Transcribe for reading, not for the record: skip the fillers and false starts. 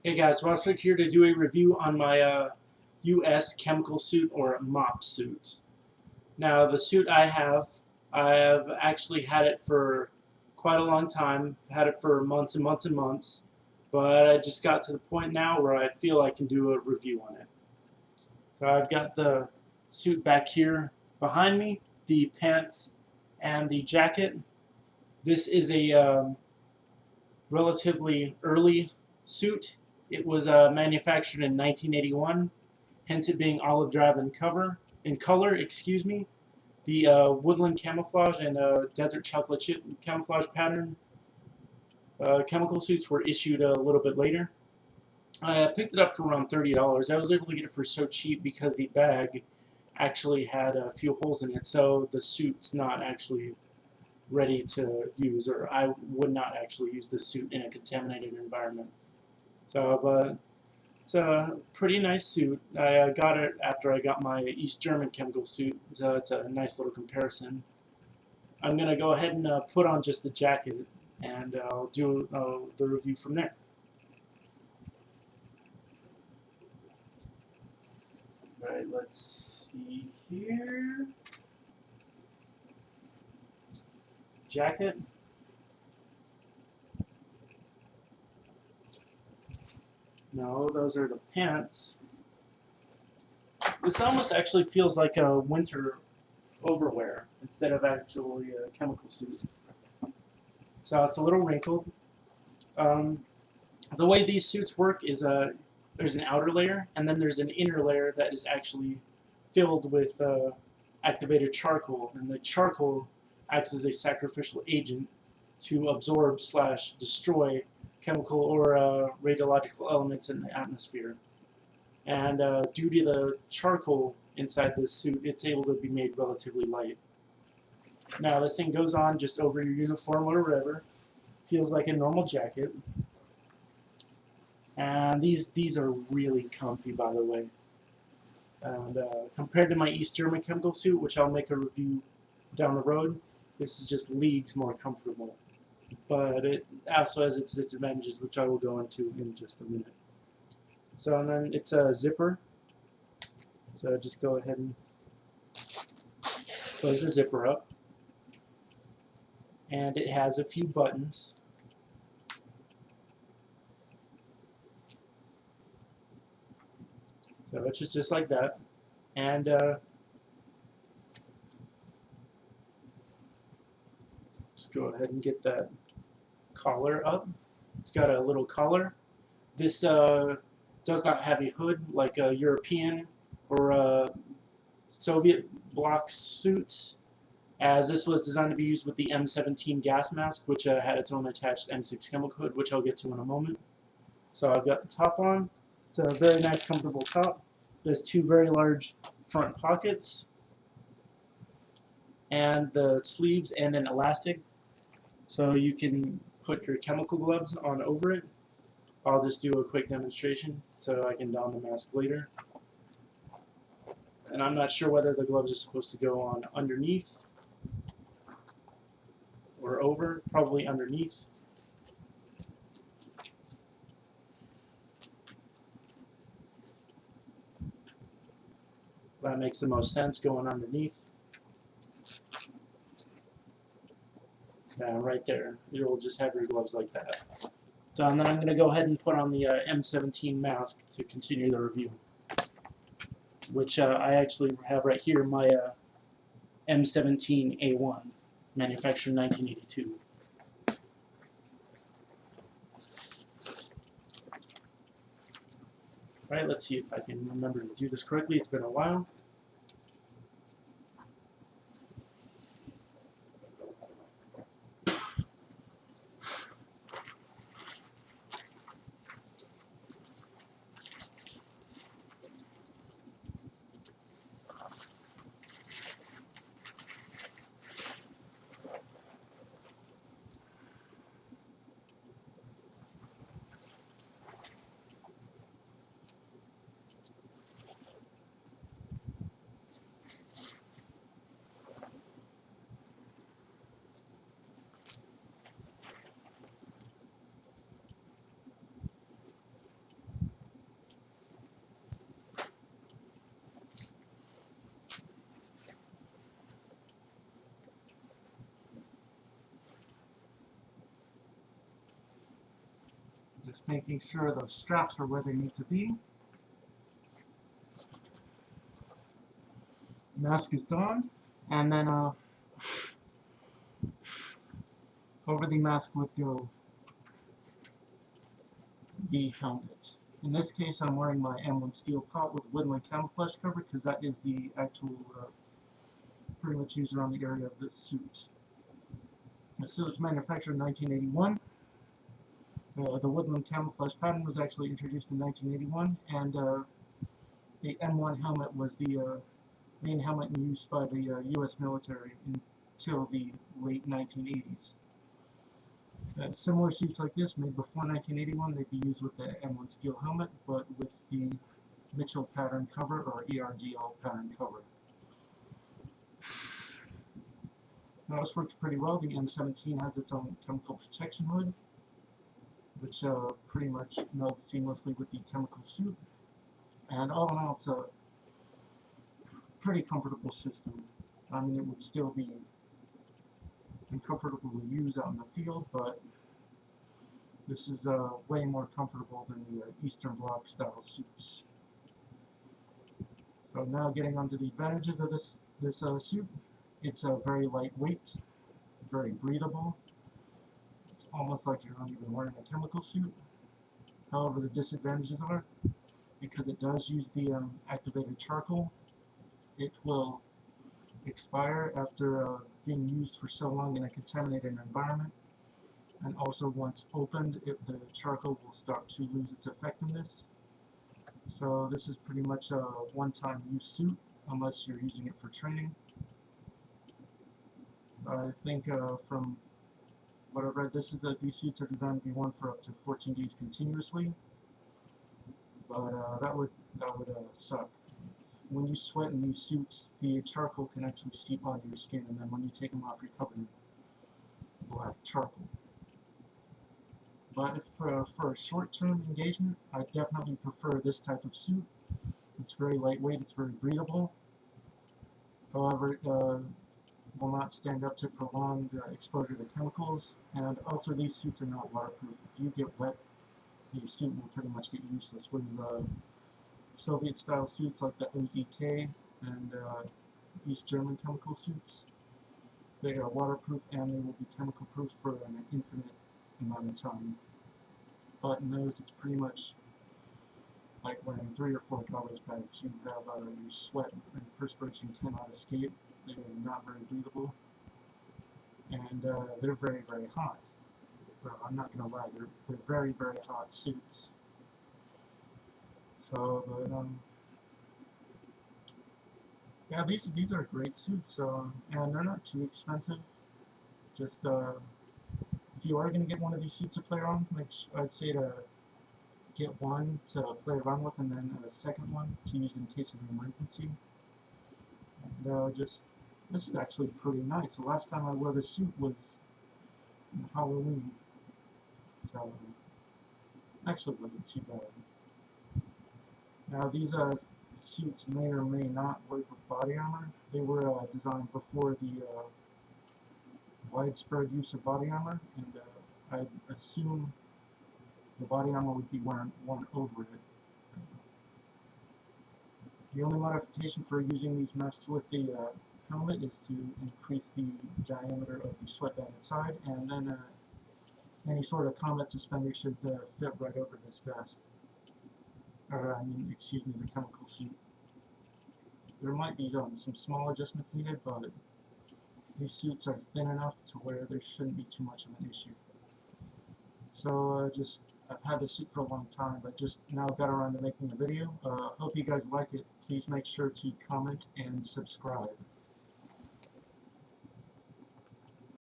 Hey guys, Roswick here to do a review on my US chemical suit or MOPP suit. Now the suit I have actually had it for quite a long time. I've had it for months and months and months, but I just got to the point now where I feel I can do a review on it. So I've got the suit back here behind me, the pants and the jacket. This is a relatively early suit. It was manufactured in 1981, hence it being olive drab in color. Excuse me. The woodland camouflage and desert chocolate chip camouflage pattern chemical suits were issued a little bit later. I picked it up for around $30. I was able to get it for so cheap because the bag actually had a few holes in it, so the suit's not actually ready to use, or I would not actually use this suit in a contaminated environment. So, but it's a pretty nice suit. I got it after I got my East German chemical suit, so it's a nice little comparison. I'm going to go ahead and put on just the jacket, and I'll do the review from there. Alright, let's see here. Jacket. No, those are the pants. This almost actually feels like a winter overwear instead of actually a chemical suit. So it's a little wrinkled. Um, the way these suits work is there's an outer layer and then there's an inner layer that is actually filled with activated charcoal, and the charcoal acts as a sacrificial agent to absorb slash destroy chemical or radiological elements in the atmosphere. And due to the charcoal inside this suit, it's able to be made relatively light. Now this thing goes on just over your uniform or whatever. Feels like a normal jacket. And these are really comfy, by the way. And compared to my East German chemical suit, which I'll make a review down the road, this is just leagues more comfortable. But it also has its disadvantages, which I will go into in just a minute. So and then it's a zipper. So just go ahead and close the zipper up. And it has a few buttons. So it's just like that. And let's go ahead and get that collar up. It's got a little collar. This does not have a hood like a European or a Soviet bloc suits, as this was designed to be used with the M17 gas mask, which had its own attached M6 chemical hood, which I'll get to in a moment. So I've got the top on. It's a very nice, comfortable top. There's two very large front pockets, and the sleeves and an elastic, so you can put your chemical gloves on over it. I'll just do a quick demonstration so I can don the mask later. And I'm not sure whether the gloves are supposed to go on underneath or over, probably underneath. That makes the most sense, going underneath. Right there, you'll just have your gloves like that. So and then I'm going to go ahead and put on the M17 mask to continue the review, which I actually have right here, my M17A1, manufactured in 1982. Alright, let's see if I can remember to do this correctly. It's been a while. Just making sure those straps are where they need to be. Mask is done, and then over the mask would go the helmet. In this case, I'm wearing my M1 steel pot with woodland camouflage cover because that is the actual pretty much used around the area of the suit. So it was manufactured in 1981. The woodland camouflage pattern was actually introduced in 1981, and the M1 helmet was the main helmet used by the U.S. military until the late 1980s. Similar suits like this, made before 1981, they'd be used with the M1 steel helmet, but with the Mitchell pattern cover or ERDL pattern cover. Now this works pretty well. The M17 has its own chemical protection hood, which pretty much melds seamlessly with the chemical suit. And all in all, it's a pretty comfortable system. I mean, it would still be uncomfortable to use out in the field, but this is way more comfortable than the Eastern Bloc style suits. So now getting onto the advantages of this suit. It's very lightweight, very breathable. It's almost like you're not even wearing a chemical suit. However, the disadvantages are, because it does use the activated charcoal, it will expire after being used for so long in a contaminated environment. And also once opened, the charcoal will start to lose its effectiveness. So this is pretty much a one-time use suit, unless you're using it for training. I think from what I've read, these suits are designed to be worn for up to 14 days continuously. But that would suck. When you sweat in these suits, the charcoal can actually seep onto your skin, and then when you take them off, you're covered in black charcoal. But if for a short-term engagement, I definitely prefer this type of suit. It's very lightweight, it's very breathable. However, it will not stand up to prolonged exposure to chemicals, and also these suits are not waterproof. If you get wet, the suit will pretty much get useless. Whereas the Soviet-style suits like the OZK and East German chemical suits, they are waterproof and they will be chemical-proof for an infinite amount of time. But in those, it's pretty much like wearing 3 or 4 garbage bags. You have your sweat and perspiration cannot escape. They are not very breathable, and they're very, very hot. So I'm not gonna lie, they're very, very hot suits. So, but yeah, these are great suits, and they're not too expensive. Just if you are gonna get one of these suits to play around, I'd say to get one to play around with, and then a second one to use in case of an emergency. And this is actually pretty nice. The last time I wore this suit was in Halloween, so actually it wasn't too bad. Now these suits may or may not work with body armor. They were designed before the widespread use of body armor, and I assume the body armor would be worn over it. The only modification for using these masks with the helmet is to increase the diameter of the sweatband inside, and then any sort of combat suspender should fit right over this vest. Or, I mean, excuse me, the chemical suit. There might be some small adjustments needed, but these suits are thin enough to where there shouldn't be too much of an issue. So, I've had this suit for a long time, but just now got around to making a video. Hope you guys like it. Please make sure to comment and subscribe.